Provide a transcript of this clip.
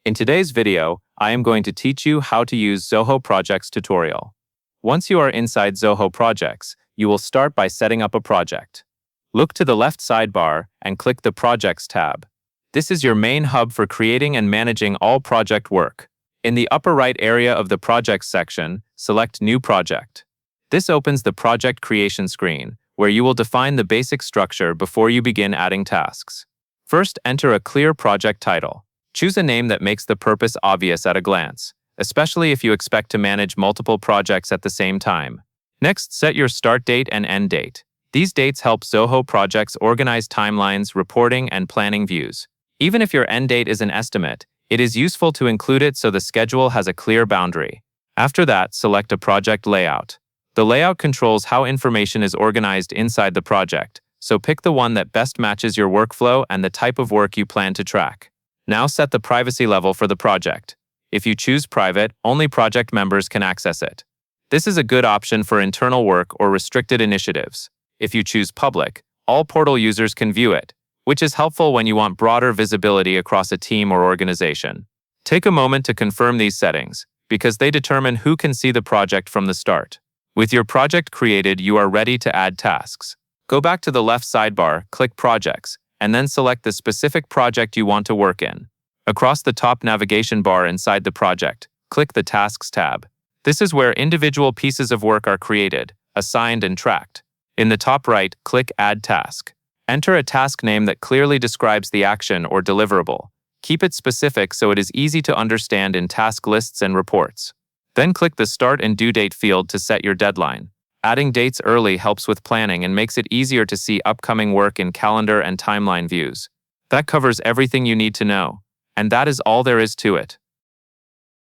In today's video, I am going to teach you how to use Zoho Projects tutorial. Once you are inside Zoho Projects, you will start by setting up a project. Look to the left sidebar and click the Projects tab. This is your main hub for creating and managing all project work. In the upper right area of the Projects section, select New Project. This opens the project creation screen, where you will define the basic structure before you begin adding tasks. First, enter a clear project title. Choose a name that makes the purpose obvious at a glance, especially if you expect to manage multiple projects at the same time. Next, set your start date and end date. These dates help Zoho Projects organize timelines, reporting, and planning views. Even if your end date is an estimate, it is useful to include it so the schedule has a clear boundary. After that, select a project layout. The layout controls how information is organized inside the project, so pick the one that best matches your workflow and the type of work you plan to track. Now set the privacy level for the project. If you choose private, only project members can access it. This is a good option for internal work or restricted initiatives. If you choose public, all portal users can view it, which is helpful when you want broader visibility across a team or organization. Take a moment to confirm these settings, because they determine who can see the project from the start. With your project created, you are ready to add tasks. Go back to the left sidebar, click Projects, and then select the specific project you want to work in. Across the top navigation bar inside the project, click the Tasks tab. This is where individual pieces of work are created, assigned, and tracked. In the top right, click Add Task. Enter a task name that clearly describes the action or deliverable. Keep it specific so it is easy to understand in task lists and reports. Then click the Start and Due Date field to set your deadline. Adding dates early helps with planning and makes it easier to see upcoming work in calendar and timeline views. That covers everything you need to know. And that is all there is to it.